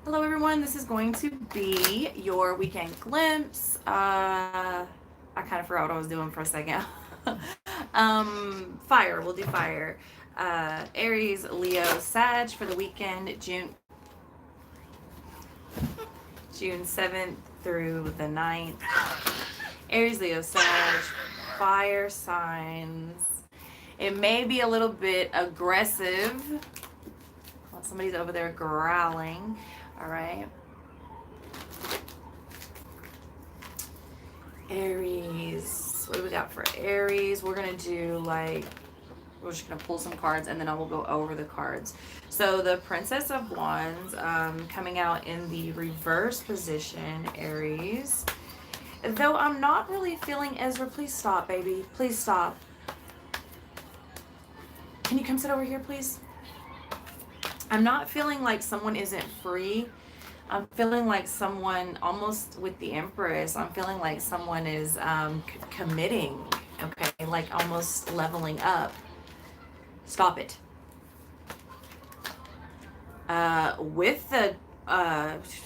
Hello everyone, this is going to be your weekend glimpse. I kind of forgot what I was doing for a second. Fire, we'll do fire. Aries, Leo, Sag for the weekend, June 7th through the 9th. Aries, Leo, Sag, fire signs. It may be a little bit aggressive. Somebody's over there growling. All right. Aries. What do we got for Aries? We're going to do we're just going to pull some cards and then I will go over the cards. So the Princess of Wands coming out in the reverse position, Aries. Though I'm not really feeling Ezra, please stop, baby. Please stop. Can you come sit over here, please? I'm not feeling like someone isn't free. I'm feeling like someone, almost with the Empress, I'm feeling like someone is committing, okay? Like almost leveling up. Stop it. With the,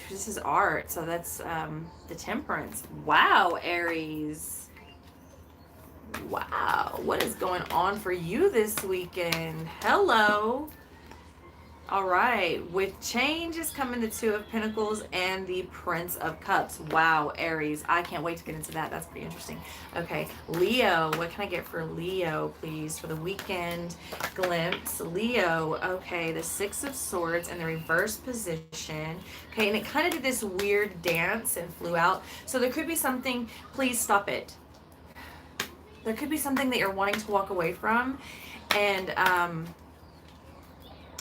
this is art, so that's the Temperance. Wow, Aries. Wow, what is going on for you this weekend? Hello. All right, with change is coming the Two of Pentacles and the Prince of Cups. Wow, Aries. I can't wait to get into that. That's pretty interesting. Okay, Leo. What can I get for Leo, please, for the weekend glimpse? Leo. Okay, the Six of Swords in the reverse position. Okay, and it kind of did this weird dance and flew out. So there could be something. Please stop it. There could be something that you're wanting to walk away from. And,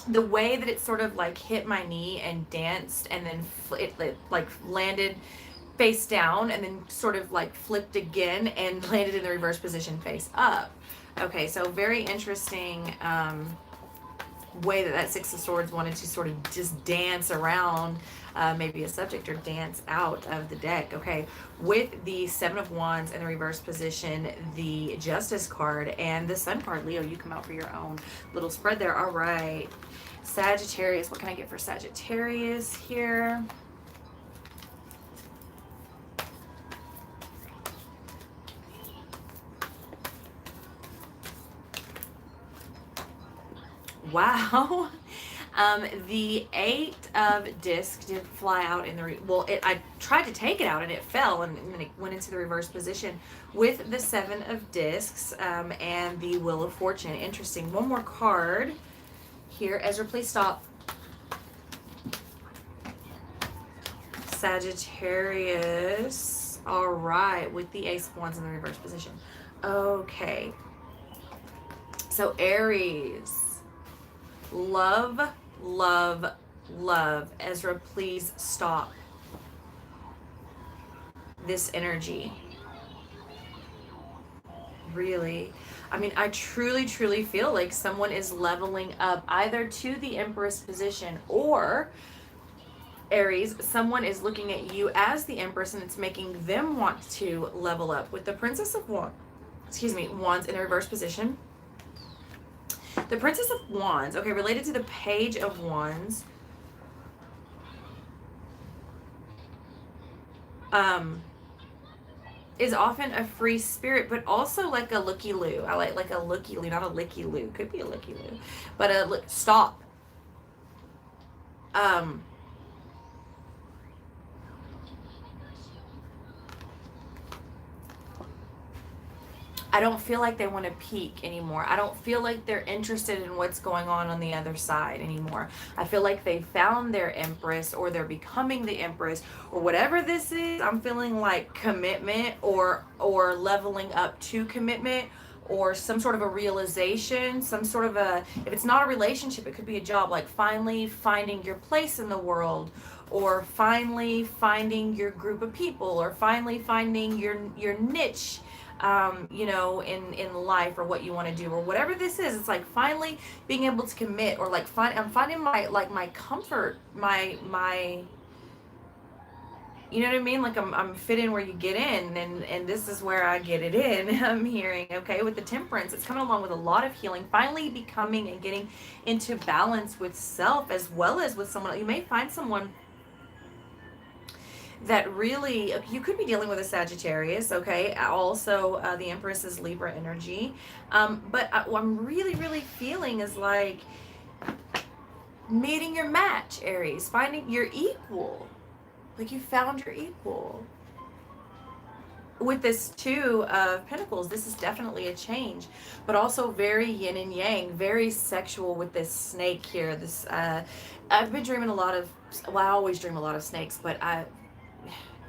the way that it sort of like hit my knee and danced and then it like landed face down and then sort of like flipped again and landed in the reverse position face up. Okay, so very interesting way that Six of Swords wanted to sort of just dance around maybe a subject or dance out of the deck. Okay, with the Seven of Wands in the reverse position, the Justice card, and the Sun card. Leo, you come out for your own little spread there. All right, Sagittarius. What can I get for Sagittarius here? Wow. The Eight of Discs did fly out in the I tried to take it out and it fell and then it went into the reverse position with the Seven of Discs and the Wheel of Fortune. Interesting. One more card here. Ezra, please stop. Sagittarius. All right, with the Ace of Wands in the reverse position. Okay. So Aries. Love, love, love. Ezra, please stop this energy. Really. I mean, I truly, truly feel like someone is leveling up either to the Empress position or Aries, someone is looking at you as the Empress and it's making them want to level up. With the Princess of Wands in the reverse position. The Princess of Wands, okay, related to the Page of Wands, is often a free spirit, but also like a looky-loo. I like a looky-loo, not a licky-loo. Could be a looky-loo. But stop. I don't feel like they want to peek anymore. I don't feel like they're interested in what's going on the other side anymore. I feel like they found their Empress or they're becoming the Empress or whatever this is. I'm feeling like commitment or leveling up to commitment or some sort of a realization, some sort of if it's not a relationship, it could be a job, like finally finding your place in the world or finally finding your group of people or finally finding your niche in life or what you want to do or whatever this is. It's like finally being able to commit or like I'm finding my comfort, my you know what I mean? Like I'm fit in where you get in and this is where I get it in. I'm hearing, okay, with the Temperance, it's coming along with a lot of healing, finally becoming and getting into balance with self as well as with someone. You may find someone that really, you could be dealing with a Sagittarius, okay? Also, the Empress is Libra energy. But what I'm really, really feeling is like meeting your match, Aries, finding your equal. Like you found your equal. With this Two of Pentacles, this is definitely a change, but also very yin and yang, very sexual with this snake here. This, I've been dreaming a lot of, well, I always dream a lot of snakes, but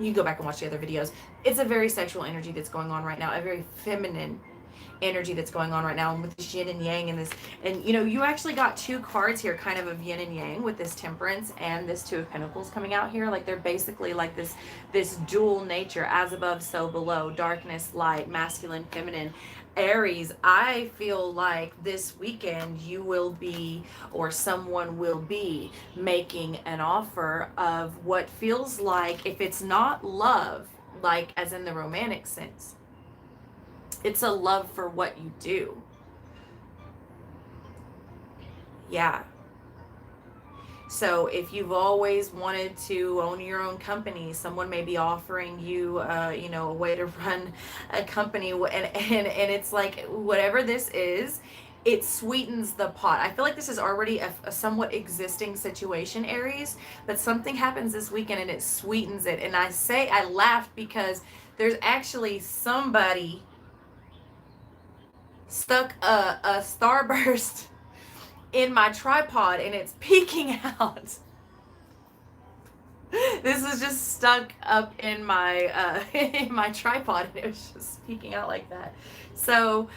you can go back and watch the other videos. It's a very sexual energy that's going on right now, a very feminine energy that's going on right now, and with this yin and yang and this, and you know, you actually got two cards here kind of yin and yang with this Temperance and this Two of Pentacles coming out here. Like they're basically like this dual nature, as above so below, darkness, light, masculine, feminine. Aries, I feel like this weekend you will be, or someone will be, making an offer of what feels like, if it's not love, like as in the romantic sense, it's a love for what you do. Yeah. So if you've always wanted to own your own company, someone may be offering you, you know, a way to run a company, and it's like, whatever this is, it sweetens the pot. I feel like this is already a somewhat existing situation, Aries, but something happens this weekend and it sweetens it. And I laughed because there's actually somebody stuck a starburst in my tripod and it's peeking out. This is just stuck up in my in my tripod, and it was just peeking out like that. So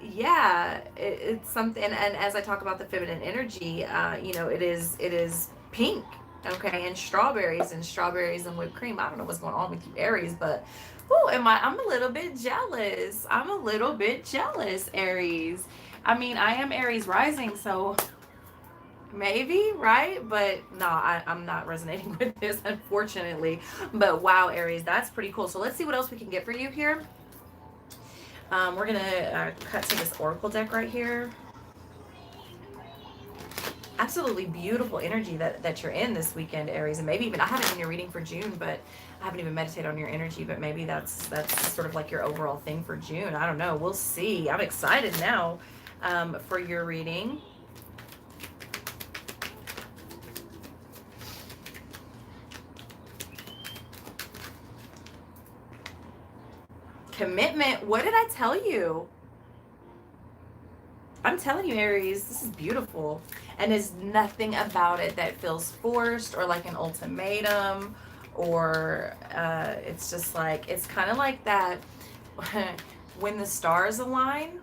yeah, it's something. And as I talk about the feminine energy, you know, it is pink, okay, and strawberries and whipped cream. I don't know what's going on with you, Aries, but I'm a little bit jealous. I'm a little bit jealous, Aries. I mean, I am Aries rising, so maybe, right? But no, I'm not resonating with this, unfortunately. But wow, Aries, that's pretty cool. So let's see what else we can get for you here. We're gonna cut to this oracle deck right here. Absolutely beautiful energy that you're in this weekend, Aries. And maybe even, I haven't done your reading for June, but I haven't even meditated on your energy, but maybe that's sort of like your overall thing for June. I don't know. We'll see. I'm excited now for your reading. Commitment. What did I tell you? I'm telling you, Aries, this is beautiful. And there's nothing about it that feels forced or like an ultimatum, or it's just like, it's kind of like that when the stars align.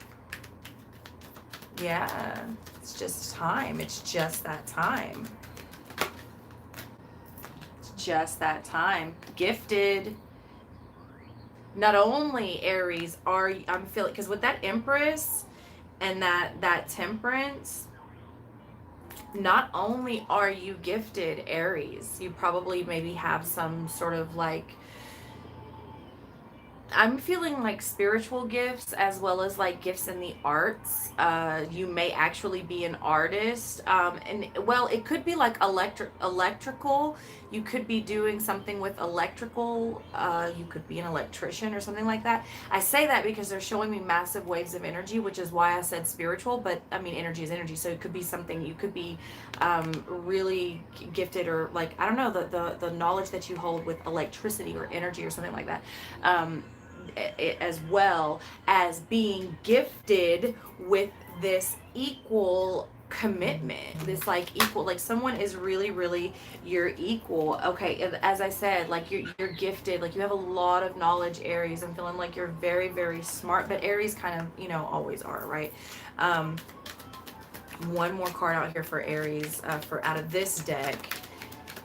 Yeah, it's just time. It's just that time. It's just that time. Gifted. Not only, Aries, I'm feeling, because with that Empress and that Temperance, not only are you gifted, Aries, you probably maybe have some sort of like, I'm feeling like spiritual gifts as well as like gifts in the arts. You may actually be an artist. And well, it could be like electrical. You could be doing something with electrical. You could be an electrician or something like that. I say that because they're showing me massive waves of energy, which is why I said spiritual, but I mean, energy is energy. So it could be something, you could be really gifted, or like, I don't know, the knowledge that you hold with electricity or energy or something like that. As well as being gifted with this equal commitment, this like equal, like someone is really your equal. Okay, as I said, like you're gifted, like you have a lot of knowledge, Aries. I'm feeling like you're very smart, but Aries kind of, you know, always are, right? One more card out here for Aries, for out of this deck.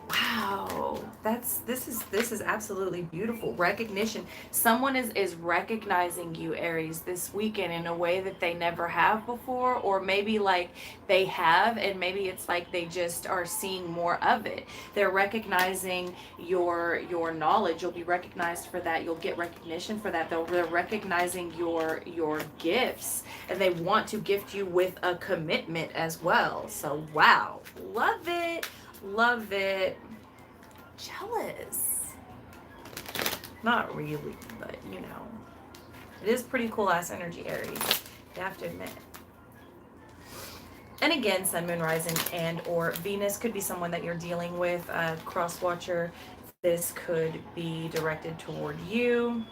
Wow, this is absolutely beautiful. Recognition. Someone is recognizing you, Aries, this weekend in a way that they never have before, or maybe like they have, and maybe it's like they just are seeing more of it. They're recognizing your knowledge. You'll be recognized for that. You'll get recognition for that. They're recognizing your gifts, and they want to gift you with a commitment as well. So wow, love it. Love it. Jealous. Not really, but you know. It is pretty cool ass energy, Aries. You have to admit. And again, Sun, Moon, Rising, and or Venus could be someone that you're dealing with. Cross watcher. This could be directed toward you.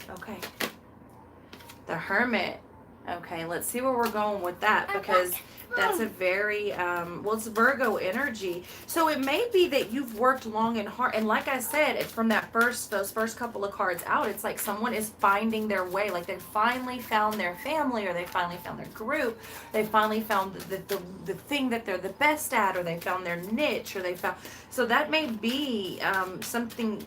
Okay. The Hermit. Okay, let's see where we're going with that, because that's a very, well, it's Virgo energy. So it may be that you've worked long and hard. And like I said, it's from those first couple of cards out, it's like someone is finding their way. Like they finally found their family, or they finally found their group. They finally found the thing that they're the best at, or they found their niche, or they found, so that may be something,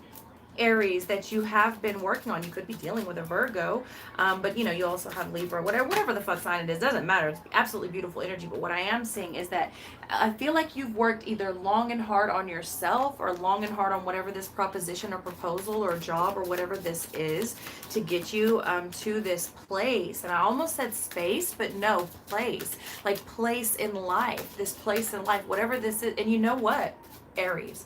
Aries, that you have been working on. You could be dealing with a Virgo, but you know, you also have Libra, whatever the fuck sign it is, doesn't matter. It's absolutely beautiful energy. But what I am seeing is that I feel like you've worked either long and hard on yourself, or long and hard on whatever this proposition or proposal or job or whatever this is, to get you to this place. And I almost said space, but no, place. Like place in life, this place in life, whatever this is. And you know what, Aries,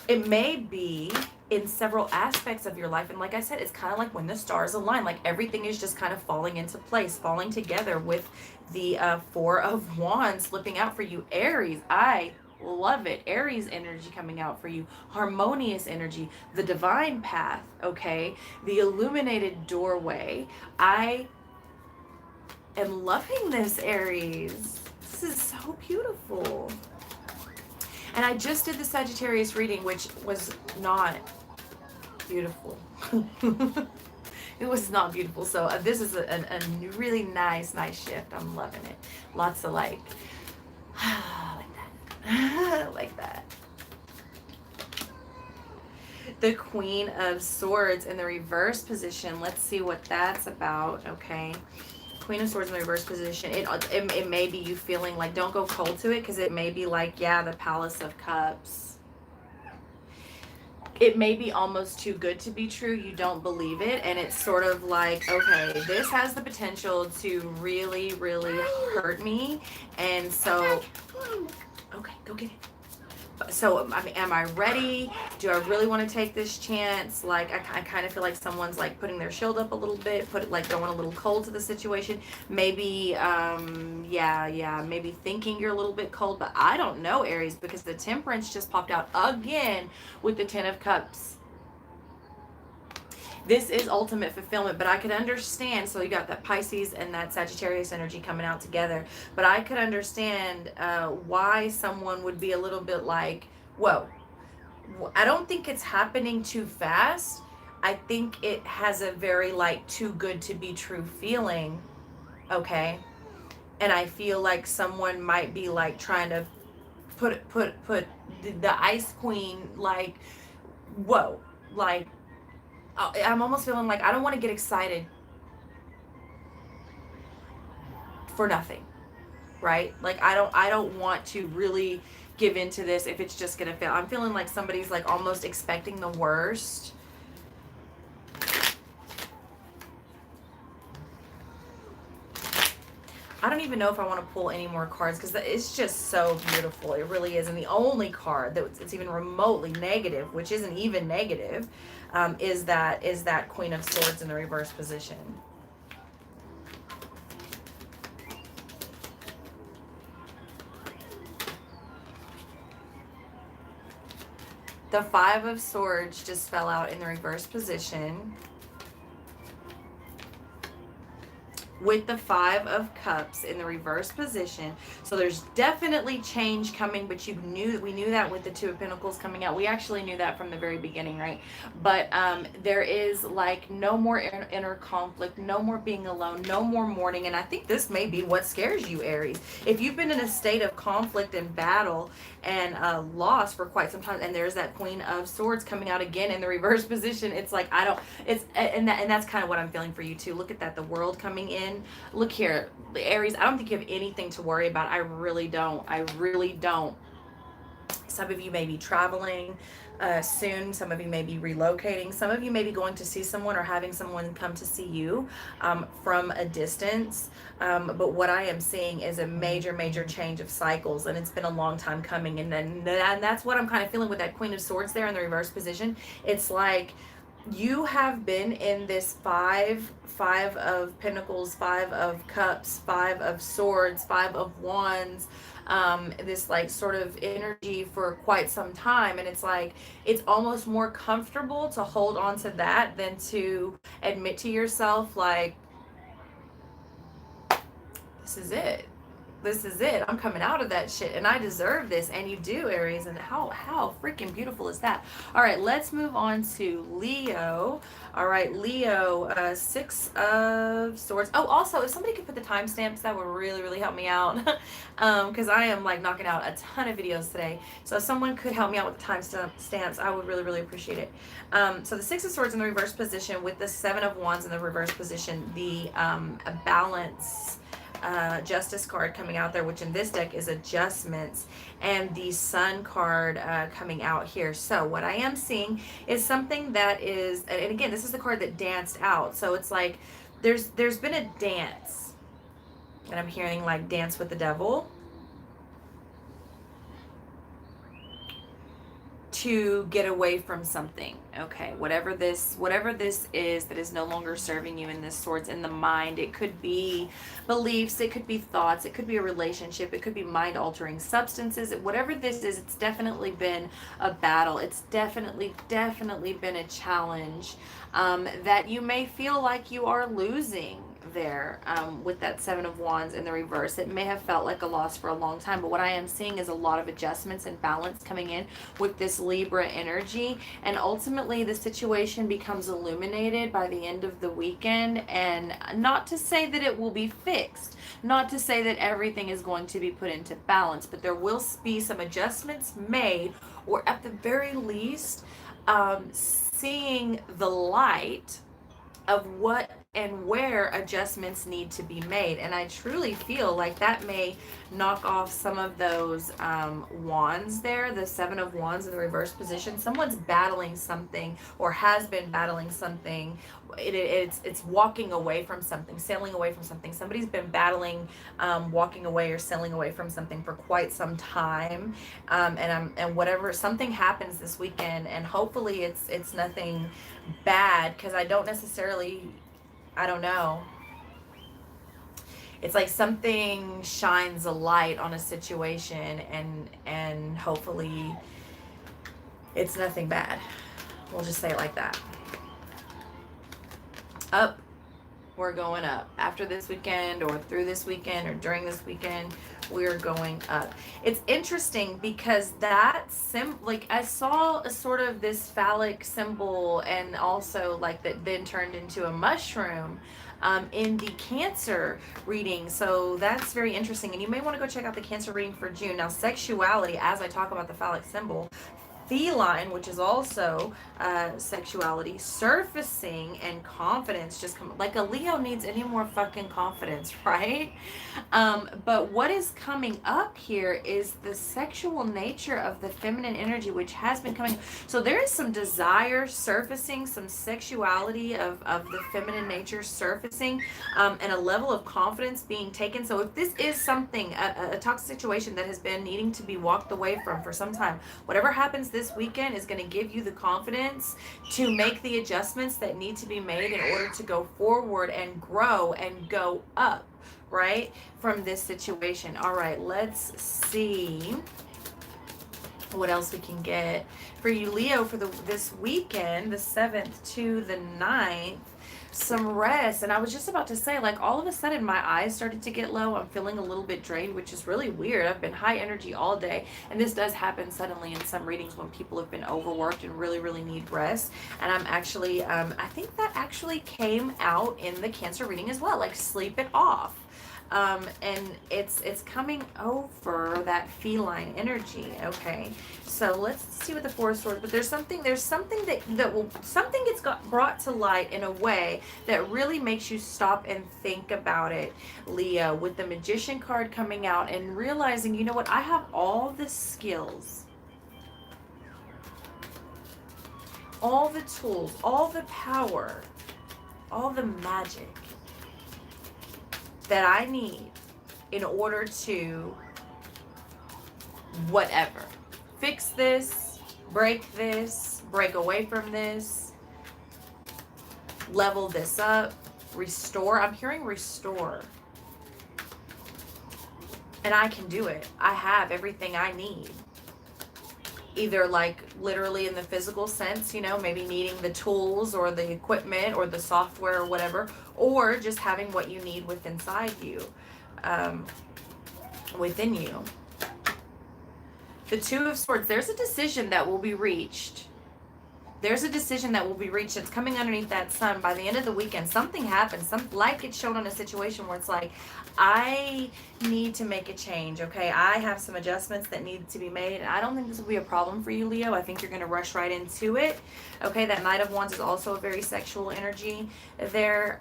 it may be in several aspects of your life. And like I said, it's kind of like when the stars align, like everything is just kind of falling into place, falling together, with the Four of Wands slipping out for you, Aries. I love it. Aries energy coming out for you, harmonious energy, the divine path, okay, the illuminated doorway. I am loving this, Aries. This is so beautiful. And I just did the Sagittarius reading, which was not beautiful. It was not beautiful. So this is a really nice shift. I'm loving it. Lots of like that. Like that. The Queen of Swords in the reverse position. Let's see what that's about. Okay. Queen of Swords in the reverse position. It may be you feeling like, don't go cold to it, because it may be like, yeah, the Palace of Cups. It may be almost too good to be true. You don't believe it, and it's sort of like, okay, this has the potential to really, really hurt me. And so, okay, go get it. So, I mean, am I ready? Do I really want to take this chance? Like, I kind of feel like someone's like putting their shield up a little bit, going a little cold to the situation. Maybe, maybe thinking you're a little bit cold, but I don't know, Aries, because the Temperance just popped out again with the Ten of Cups. This is ultimate fulfillment, but I could understand, so you got that Pisces and that Sagittarius energy coming out together, but I could understand why someone would be a little bit like, whoa, I don't think it's happening too fast. I think it has a very like too good to be true feeling, okay? And I feel like someone might be like trying to put the Ice Queen, like, whoa, like, I'm almost feeling like I don't want to get excited for nothing, right? Like I don't want to really give into this if it's just gonna fail. I'm feeling like somebody's like almost expecting the worst. I don't even know if I want to pull any more cards, because it's just so beautiful. It really is. And the only card that it's even remotely negative, which isn't even negative, is that Queen of Swords in the reverse position. The Five of Swords just fell out in the reverse position, with the Five of Cups in the reverse position. So there's definitely change coming, but we knew that with the Two of Pentacles coming out. We actually knew that from the very beginning, right? But there is like no more inner conflict, no more being alone, no more mourning. And I think this may be what scares you, Aries. If you've been in a state of conflict and battle and loss for quite some time, and there's that Queen of Swords coming out again in the reverse position, it's like and that's kind of what I'm feeling for you too. Look at that, the World coming in. Look here, Aries, I don't think you have anything to worry about. I really don't. Some of you may be traveling. soon. Some of you may be relocating. Some of you may be going to see someone or having someone come to see you from a distance. But what I am seeing is a major, major change of cycles, and it's been a long time coming. And that's what I'm kind of feeling with that Queen of Swords there in the reverse position. It's like you have been in this five of pentacles, 5 of cups, 5 of swords, 5 of wands, this like sort of energy for quite some time. And it's like it's almost more comfortable to hold on to that than to admit to yourself like, this is it, I'm coming out of that shit and I deserve this. And you do, Aries. And how freaking beautiful is that? All right, let's move on to Leo. All right, Leo, 6 of Swords. Oh, also, if somebody could put the timestamps, that would really, really help me out. Because I am like knocking out a ton of videos today. So if someone could help me out with the timestamps, I would really, really appreciate it. So the 6 of Swords in the reverse position with the 7 of Wands in the reverse position, the balance Justice card coming out there, which in this deck is adjustments, and the Sun card coming out here. So what I am seeing is something that is, and again, this is the card that danced out. So it's like there's been a dance, and I'm hearing like dance with the devil, to get away from something. Okay, whatever this is that is no longer serving you in this Swords in the mind. It could be beliefs, it could be thoughts, it could be a relationship, it could be mind altering substances. Whatever this is, it's definitely been a battle. It's definitely been a challenge that you may feel like you are losing there with that 7 of Wands in the reverse. It may have felt like a loss for a long time, but what I am seeing is a lot of adjustments and balance coming in with this Libra energy, and ultimately the situation becomes illuminated by the end of the weekend. And not to say that it will be fixed, not to say that everything is going to be put into balance, but there will be some adjustments made, or at the very least seeing the light of what and where adjustments need to be made. And I truly feel like that may knock off some of those wands there, the 7 of Wands in the reverse position. Someone's battling something or has been battling something. It's walking away from something, sailing away from something. Somebody's been battling walking away or sailing away from something for quite some time, and whatever, something happens this weekend, and hopefully it's nothing bad, because I don't know. It's like something shines a light on a situation, and hopefully it's nothing bad. We'll just say it like that. Up, we're going up. After this weekend, or through this weekend, or during this weekend, we're going up. It's interesting because that like I saw a sort of this phallic symbol, and also like that then turned into a mushroom in the Cancer reading. So that's very interesting, and you may want to go check out the Cancer reading for June. Now, sexuality, as I talk about the phallic symbol, feline, which is also sexuality, surfacing, and confidence just come. Like a Leo needs any more fucking confidence, right? But what is coming up here is the sexual nature of the feminine energy, which has been coming. So there is some desire surfacing, some sexuality of the feminine nature surfacing, and a level of confidence being taken. So if this is something, a toxic situation that has been needing to be walked away from for some time, whatever happens this weekend is going to give you the confidence to make the adjustments that need to be made in order to go forward and grow and go up, right, from this situation. All right, let's see what else we can get for you, Leo, for this weekend, the 7th to the 9th. Some rest. And I was just about to say, like, all of a sudden my eyes started to get low. I'm feeling a little bit drained, which is really weird. I've been high energy all day, and this does happen suddenly in some readings when people have been overworked and really need rest. And I'm actually I think that actually came out in the Cancer reading as well, like sleep it off. And it's coming over that feline energy. Okay, so let's see what the 4 of Swords. But there's something gets brought to light in a way that really makes you stop and think about it, Leo, with the Magician card coming out and realizing, you know what, I have all the skills all the tools, all the power, all the magic that I need in order to whatever. Fix this, break away from this, level this up, restore. I'm hearing restore. And I can do it. I have everything I need. Either like literally in the physical sense, you know, maybe needing the tools or the equipment or the software or whatever, or just having what you need within you. Within you. The Two of Swords, there's a decision that will be reached. There's a decision that will be reached. It's coming underneath that sun. By the end of the weekend, something happens. Some light gets shown on a situation where it's like, I need to make a change, okay? I have some adjustments that need to be made, and I don't think this will be a problem for you, Leo. I think you're going to rush right into it, okay? That Knight of Wands is also a very sexual energy there,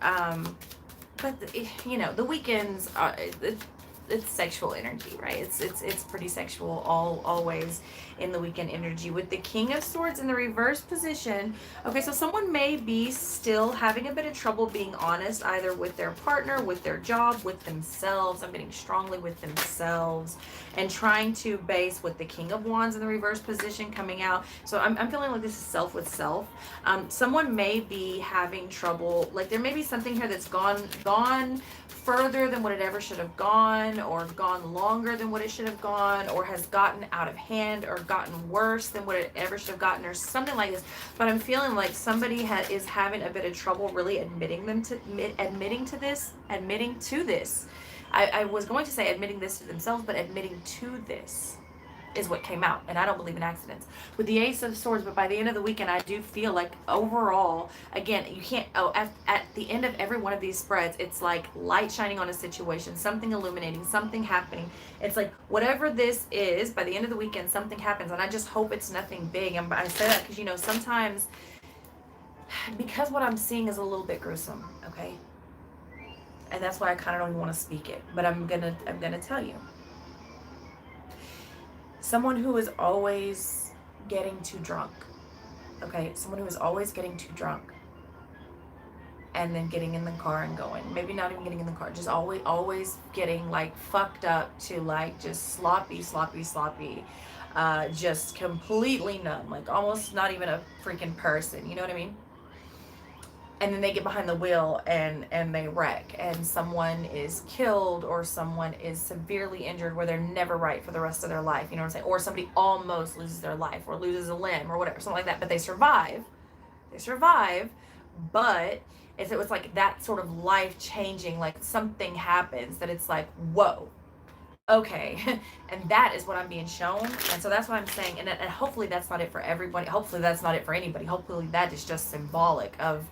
but, you know, the weekends are... It's sexual energy, right? It's pretty sexual always in the weekend energy. With the King of Swords in the reverse position, okay, so someone may be still having a bit of trouble being honest, either with their partner, with their job, with themselves. I'm getting strongly with themselves, and trying to base with the King of Wands in the reverse position coming out. So I'm feeling like this is self with self. Someone may be having trouble, like there may be something here that's gone further than what it ever should have gone, or gone longer than what it should have gone, or has gotten out of hand, or gotten worse than what it ever should have gotten, or something like this. But I'm feeling like somebody is having a bit of trouble really admitting to this. I was going to say admitting this to themselves, but admitting to this is what came out. And I don't believe in accidents. With the Ace of Swords, but by the end of the weekend, I do feel like overall, again, you can't, at the end of every one of these spreads, it's like light shining on a situation, something illuminating, something happening. It's like, whatever this is, by the end of the weekend, something happens. And I just hope it's nothing big. And I say that because, you know, sometimes, because what I'm seeing is a little bit gruesome, okay? And that's why I kind of don't even want to speak it. But I'm gonna tell you. Someone who is always getting too drunk, okay? Someone who is always getting too drunk and then getting in the car and going. Maybe not even getting in the car, just always getting like fucked up to like just sloppy, just completely numb, like almost not even a freaking person, you know what I mean? And then they get behind the wheel and they wreck, and someone is killed or someone is severely injured where they're never right for the rest of their life, you know what I'm saying? Or somebody almost loses their life or loses a limb or whatever, something like that, but they survive, but if it was like that sort of life-changing, like something happens that it's like, whoa, okay. And that is what I'm being shown. And so that's what I'm saying, and hopefully that's not it for everybody, hopefully that's not it for anybody, hopefully that is just symbolic of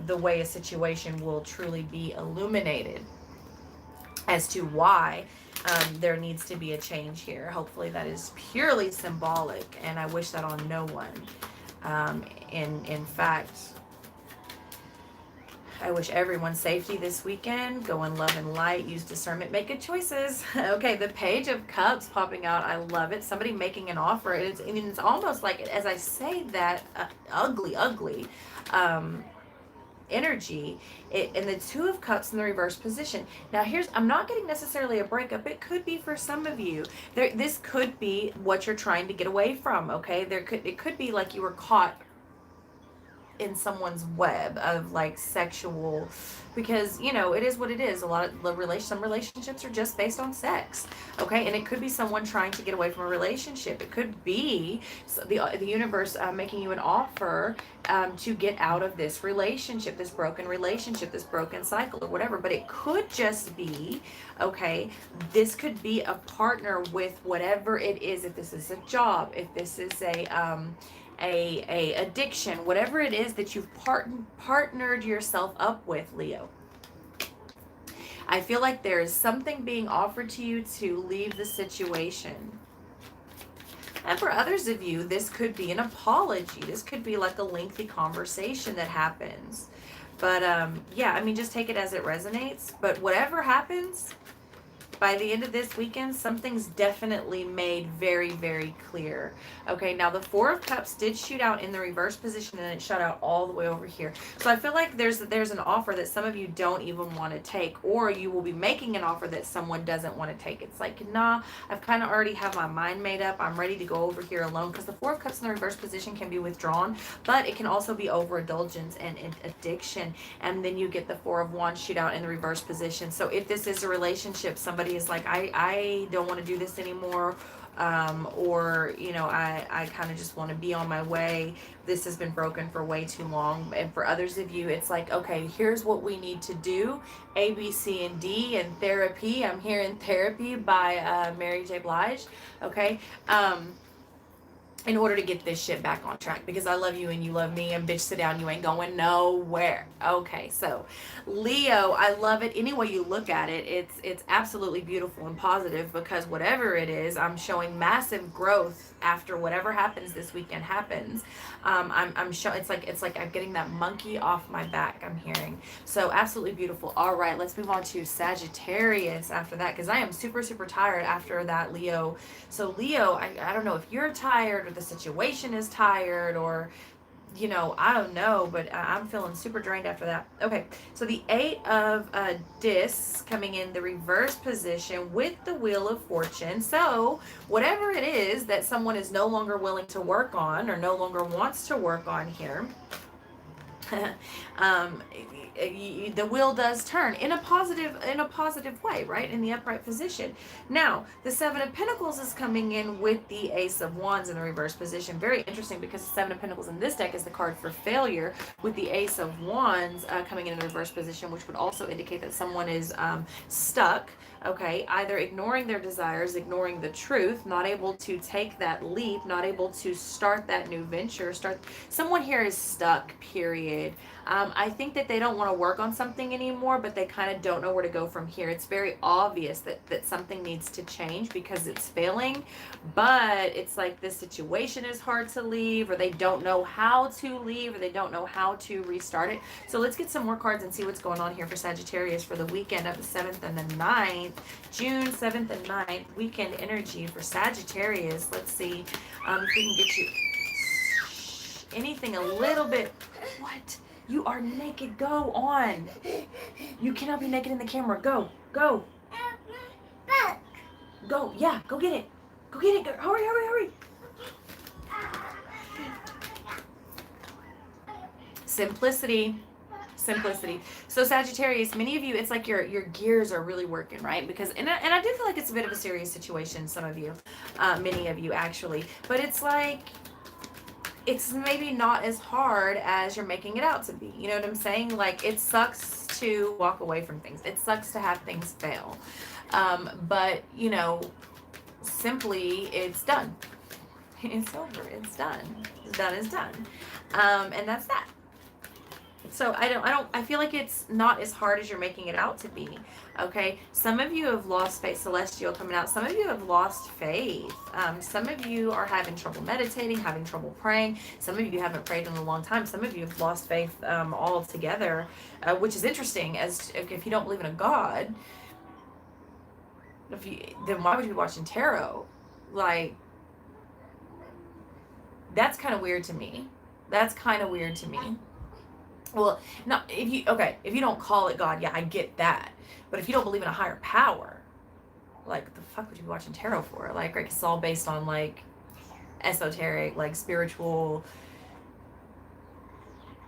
the way a situation will truly be illuminated as to why there needs to be a change here. Hopefully that is purely symbolic, and I wish that on no one. In fact, I wish everyone safety this weekend. Go in love and light, use discernment, make good choices. Okay, the Page of Cups popping out. I love it. Somebody making an offer. It's almost like, as I say that, ugly energy, and the Two of Cups in the reverse position. Now I'm not getting necessarily a breakup. It could be for some of you. This could be what you're trying to get away from, okay? It could be like you were caught in someone's web of like sexual, because you know it is what it is. A lot of some relationships are just based on sex, okay? And it could be someone trying to get away from a relationship. It could be the universe making you an offer to get out of this relationship, this broken cycle or whatever. But it could just be, okay, this could be a partner with whatever it is. If this is a job, if this is a addiction, whatever it is that you've partnered yourself up with, Leo. I feel like there is something being offered to you to leave the situation. And for others of you, this could be an apology. This could be like a lengthy conversation that happens. But yeah, I mean, just take it as it resonates. But whatever happens, by the end of this weekend, something's definitely made very, very clear. Okay, now the Four of Cups did shoot out in the reverse position, and it shot out all the way over here. So I feel like there's an offer that some of you don't even want to take, or you will be making an offer that someone doesn't want to take. It's like, nah, I've kind of already have my mind made up. I'm ready to go over here alone, because the Four of Cups in the reverse position can be withdrawn, but it can also be overindulgence and addiction. And then you get the Four of Wands shoot out in the reverse position. So if this is a relationship, somebody is like, I don't want to do this anymore, or I kind of just want to be on my way. This has been broken for way too long. And for others of you, it's like, okay, here's what we need to do: A, B, C, and D. And therapy, I'm here in Therapy by Mary J. Blige. Okay, in order to get this shit back on track, because I love you and you love me, and bitch, sit down, you ain't going nowhere. Okay, so Leo, I love it any way you look at it. It's absolutely beautiful and positive, because whatever it is, I'm showing massive growth after whatever happens this weekend happens. I'm showing, it's like I'm getting that monkey off my back, I'm hearing. So absolutely beautiful. All right, let's move on to Sagittarius after that, because I am super, super tired after that, Leo. So Leo, I don't know if you're tired, or the situation is tired, or I don't know, but I'm feeling super drained after that. Okay, so the Eight of Discs coming in the reverse position with the Wheel of Fortune. So whatever it is that someone is no longer willing to work on, or no longer wants to work on here, the wheel does turn in a positive way, right, in the upright position. Now the Seven of Pentacles is coming in with the Ace of Wands in the reverse position. Very interesting, because the Seven of Pentacles in this deck is the card for failure, with the Ace of Wands coming in the reverse position, which would also indicate that someone is stuck. Okay, either ignoring their desires, ignoring the truth, not able to take that leap, not able to start that new venture. Someone here is stuck, period. I think that they don't want to work on something anymore, but they kind of don't know where to go from here. It's very obvious that something needs to change, because it's failing, but it's like this situation is hard to leave, or they don't know how to leave, or they don't know how to restart it. So let's get some more cards and see what's going on here for Sagittarius for the weekend of the 7th and the 9th. June 7th and 9th, weekend energy for Sagittarius. Let's see if we can get you anything a little bit. What? You are naked. Go on. You cannot be naked in the camera. Go. Go. Go. Yeah, go get it. Go get it. Go. Hurry, hurry, hurry. Simplicity. So Sagittarius, many of you, it's like your gears are really working, right? Because and I do feel like it's a bit of a serious situation, some of you, many of you actually, but it's like it's maybe not as hard as you're making it out to be. You know what I'm saying? Like, it sucks to walk away from things. It sucks to have things fail. But simply, it's done. It's over. It's done. It's done is done. And that's that. So I feel like it's not as hard as you're making it out to be. Okay, some of you have lost faith. Celestial coming out. Some of you have lost faith. Some of you are having trouble meditating, having trouble praying. Some of you haven't prayed in a long time. Some of you have lost faith altogether, which is interesting, as if you don't believe in a God, then why would you be watching tarot? Like, that's kind of weird to me. Well, no, if you don't call it God, yeah, I get that. But if you don't believe in a higher power, like, what the fuck would you be watching tarot for? Like, right, it's all based on, like, esoteric, like, spiritual,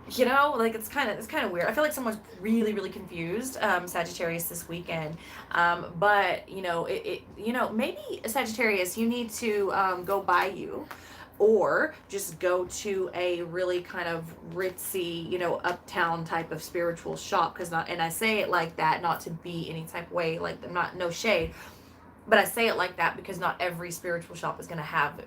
like, it's kind of weird. I feel like someone's really, really confused, Sagittarius, this weekend. But, maybe, Sagittarius, you need to go buy you, or just go to a really kind of ritzy, uptown type of spiritual shop. And I say it like that, not to be any type of way, like, no shade, but I say it like that because not every spiritual shop is going to have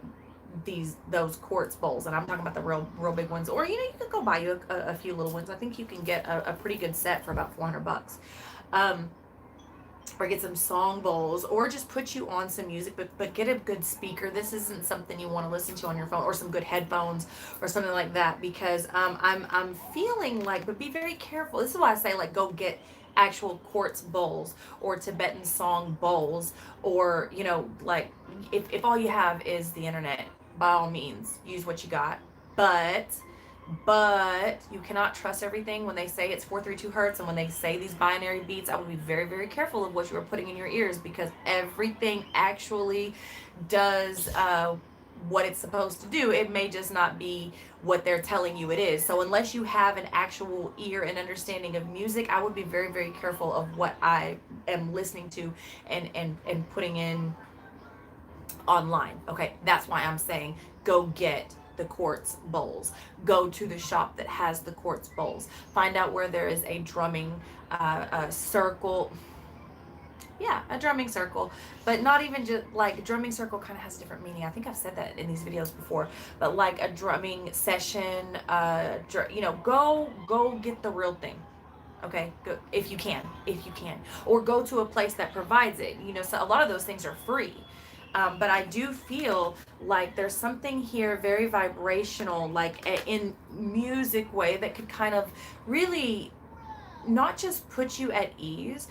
those quartz bowls, and I'm talking about the real big ones. Or you can go buy you a few little ones. I think you can get a pretty good set for about $400. or get some song bowls, or just put you on some music, but get a good speaker. This isn't something you want to listen to on your phone, or some good headphones or something like that, because I'm feeling like, but be very careful. This is why I say, like, go get actual quartz bowls or Tibetan song bowls, or, you know, like, if all you have is the internet, by all means use what you got. But you cannot trust everything when they say it's 432 hertz, and when they say these binary beats, I would be very, very careful of what you are putting in your ears, because everything actually does what it's supposed to do. It may just not be what they're telling you it is. So unless you have an actual ear and understanding of music, I would be very, very careful of what I am listening to and putting in online. Okay, that's why I'm saying go get the quartz bowls. Go to the shop that has the quartz bowls. Find out where there is a drumming circle. Yeah, a drumming circle, but not even just like drumming circle kind of has a different meaning. I think I've said that in these videos before, but like a drumming session, you know, go get the real thing. Okay, go if you can, or go to a place that provides it. You know, so a lot of those things are free. But I do feel like there's something here very vibrational, like in music way, that could kind of really not just put you at ease,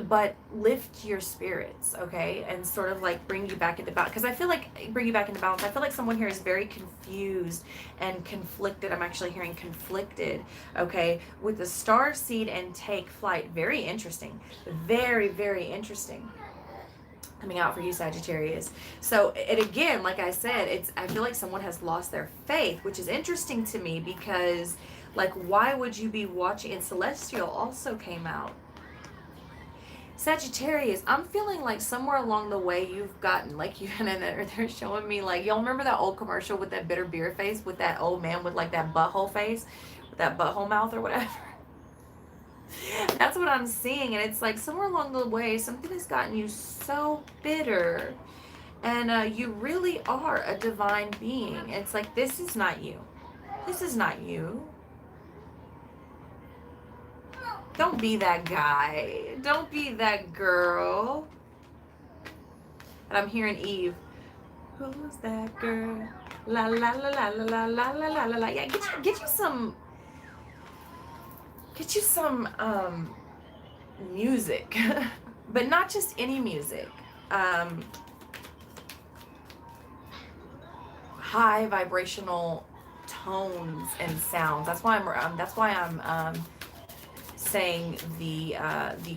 but lift your spirits, okay, and sort of like bring you back into balance. Because I feel like bring you back into balance. I feel like someone here is very confused and conflicted. I'm actually hearing conflicted, okay, with the star seed and take flight. Very interesting, very, very interesting coming out for you, Sagittarius. So it, again, like I said, I feel like someone has lost their faith, which is interesting to me, because like, why would you be watching? And Celestial also came out. Sagittarius, I'm feeling like somewhere along the way you've gotten, like, you and they're showing me, like, y'all remember that old commercial with that bitter beer face, with that old man with like that butthole face, with that butthole mouth or whatever? That's what I'm seeing, and it's like somewhere along the way something has gotten you so bitter, and you really are a divine being. It's like, this is not you. This is not you. Don't be that guy. Don't be that girl. And I'm hearing Eve. Who's that girl? La la la la la la la la la la la. Yeah, get you some music, but not just any music. High vibrational tones and sounds. That's why I'm saying the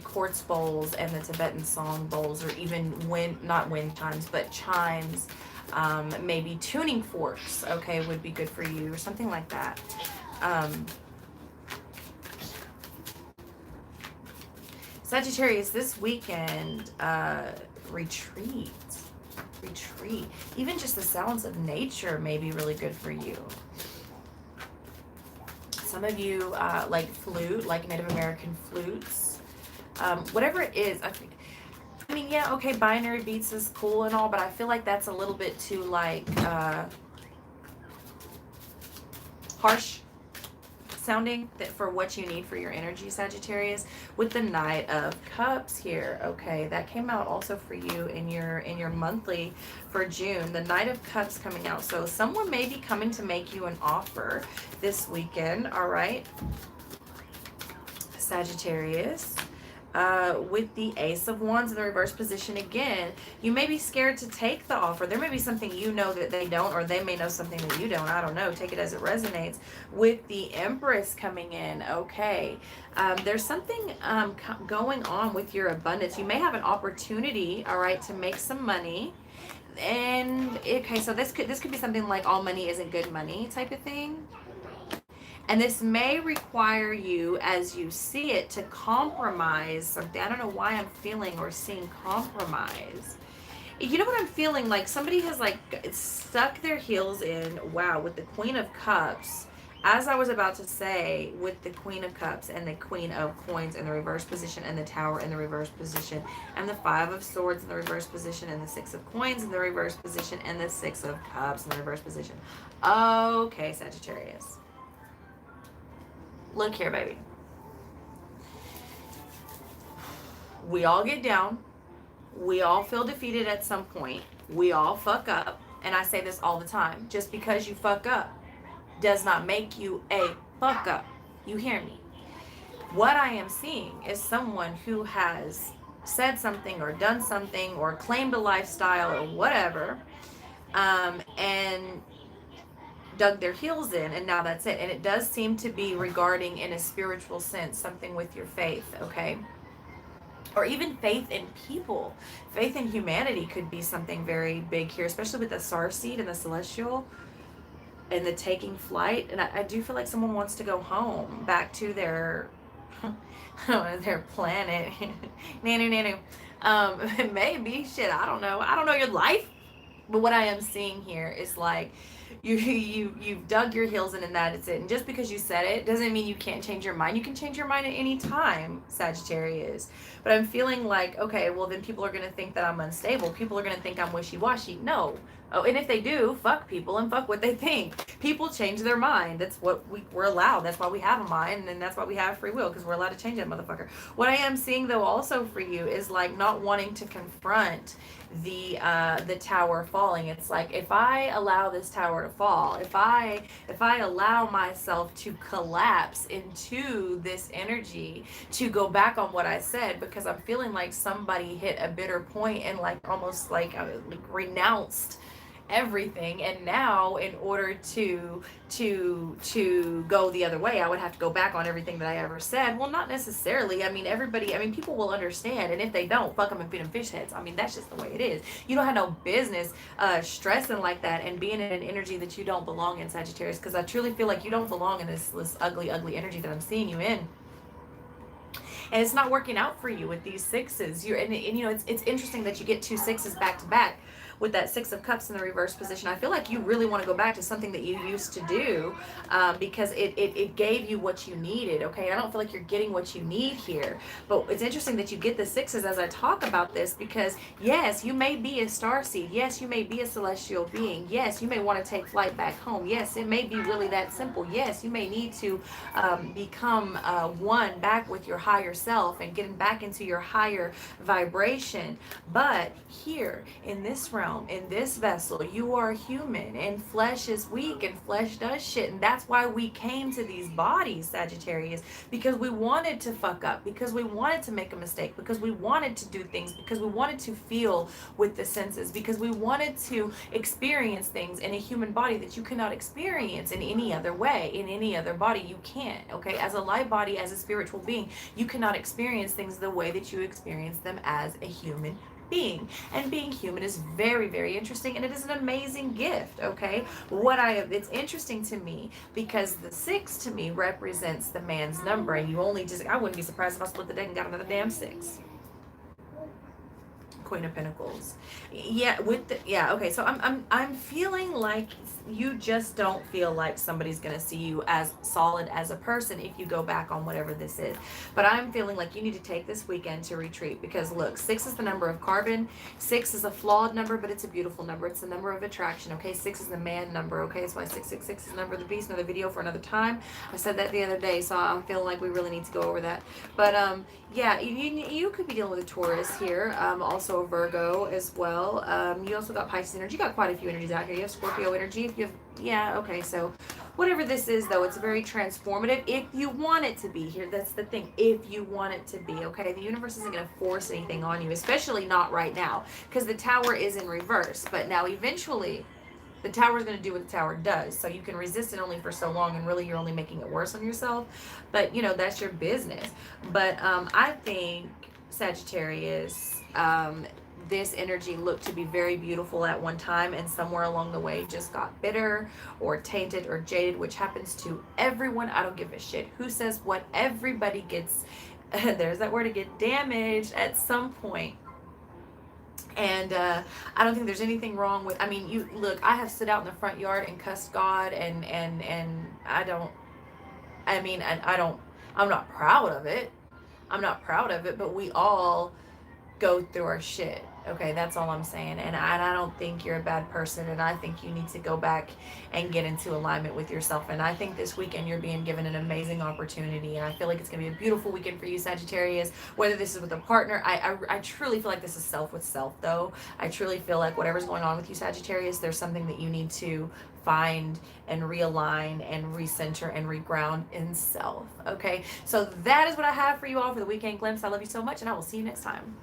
quartz bowls and the Tibetan song bowls, or even not wind chimes, but chimes. Maybe tuning forks, okay, would be good for you, or something like that. Sagittarius, this weekend, retreat. Even just the sounds of nature may be really good for you. Some of you like flute, like Native American flutes. Whatever it is, I mean, yeah, okay, binary beats is cool and all, but I feel like that's a little bit too, like, harsh sounding for what you need for your energy, Sagittarius. With the Knight of Cups here, okay, that came out also for you in your monthly for June. The Knight of Cups coming out, so someone may be coming to make you an offer this weekend. All right, Sagittarius. With the Ace of Wands in the reverse position again, you may be scared to take the offer. There may be something you know that they don't, or they may know something that you don't. I don't know. Take it as it resonates. With the Empress coming in, okay, there's something going on with your abundance. You may have an opportunity, all right, to make some money. And okay, so this could be something like all money isn't good money type of thing. And this may require you, as you see it, to compromise something. I don't know why I'm feeling or seeing compromise. You know what I'm feeling? Like somebody has like stuck their heels in, wow, with the Queen of Cups. As I was about to say, with the Queen of Cups and the Queen of Coins in the reverse position, and the Tower in the reverse position, and the Five of Swords in the reverse position, and the Six of Coins in the reverse position, and the Six of Cups in the reverse position. Okay, Sagittarius. Look here, baby. We all get down. We all feel defeated at some point. We all fuck up. And I say this all the time. Just because you fuck up does not make you a fuck up. You hear me? What I am seeing is someone who has said something or done something or claimed a lifestyle or whatever, and dug their heels in, and now that's it. And it does seem to be regarding, in a spiritual sense, something with your faith, okay? Or even faith in people. Faith in humanity could be something very big here, especially with the star seed and the celestial and the taking flight. And I do feel like someone wants to go home, back to their their planet. Nanu. Maybe, shit, I don't know your life. But what I am seeing here is like you've dug your heels in, and that is it. And just because you said it doesn't mean you can't change your mind. You can change your mind at any time, Sagittarius. But I'm feeling like, okay, well then people are going to think that I'm unstable. People are going to think I'm wishy-washy. No. Oh, and if they do, fuck people and fuck what they think. People change their mind. That's what we're allowed. That's why we have a mind, and that's why we have free will, because we're allowed to change that motherfucker. What I am seeing though also for you is like not wanting to confront the tower falling. It's like, if I allow this tower to fall, if I allow myself to collapse into this energy, to go back on what I said, because I'm feeling like somebody hit a bitter point and like almost like renounced everything, and now in order to go the other way, I would have to go back on everything that I ever said. Well, not necessarily. I mean, people will understand, and if they don't, fuck them and feed them fish heads. I mean, that's just the way it is. You don't have no business stressing like that and being in an energy that you don't belong in, Sagittarius, because I truly feel like you don't belong in this ugly energy that I'm seeing you in. And it's not working out for you with these sixes. And you know, it's interesting that you get 2 6s back to back with that 6 of Cups in the reverse position. I feel like you really want to go back to something that you used to do, because it gave you what you needed, okay? I don't feel like you're getting what you need here. But it's interesting that you get the 6s as I talk about this, because yes, you may be a starseed. Yes, you may be a celestial being. Yes, you may want to take flight back home. Yes, it may be really that simple. Yes, you may need to become one back with your higher self and getting back into your higher vibration. But here in this realm, in this vessel, you are human, and flesh is weak, and flesh does shit. And that's why we came to these bodies, Sagittarius, because we wanted to fuck up, because we wanted to make a mistake, because we wanted to do things, because we wanted to feel with the senses, because we wanted to experience things in a human body that you cannot experience in any other way. In any other body you can't, okay? As a light body, as a spiritual being, you cannot experience things the way that you experience them as a human being. And being human is very, very interesting, and it is an amazing gift, okay? It's interesting to me because the 6 to me represents the man's number, and I wouldn't be surprised if I split the deck and got another damn 6. Queen of Pentacles. Okay, so I'm feeling like you just don't feel like somebody's gonna see you as solid as a person if you go back on whatever this is. But I'm feeling like you need to take this weekend to retreat, because look, 6 is the number of carbon. 6 is a flawed number, but it's a beautiful number. It's the number of attraction, okay? 6 is the man number, okay? That's why 666 is the number of the beast. Another video for another time. I said that the other day, so I'm feeling like we really need to go over that. But yeah, you could be dealing with a Taurus here, also a Virgo as well. You also got Pisces energy. You got quite a few energies out here. You have Scorpio energy. If you have, yeah, okay, so whatever this is, though, it's very transformative if you want it to be here. That's the thing. If you want it to be, okay? The universe isn't going to force anything on you, especially not right now, because the tower is in reverse. But now eventually the tower is going to do what the tower does. So you can resist it only for so long, and really you're only making it worse on yourself. But, you know, that's your business. But I think, Sagittarius, this energy looked to be very beautiful at one time, and somewhere along the way just got bitter or tainted or jaded, which happens to everyone. I don't give a shit who says what. Everybody gets, there's that word again, damaged at some point. And I don't think there's anything wrong with, I mean, you look, I have stood out in the front yard and cussed God, and I'm not proud of it. I'm not proud of it, but we all go through our shit. Okay, that's all I'm saying. And I don't think you're a bad person. And I think you need to go back and get into alignment with yourself. And I think this weekend you're being given an amazing opportunity. And I feel like it's going to be a beautiful weekend for you, Sagittarius. Whether this is with a partner, I truly feel like this is self with self, though. I truly feel like whatever's going on with you, Sagittarius, there's something that you need to find and realign and recenter and reground in self. Okay, so that is what I have for you all for the weekend glimpse. I love you so much, and I will see you next time.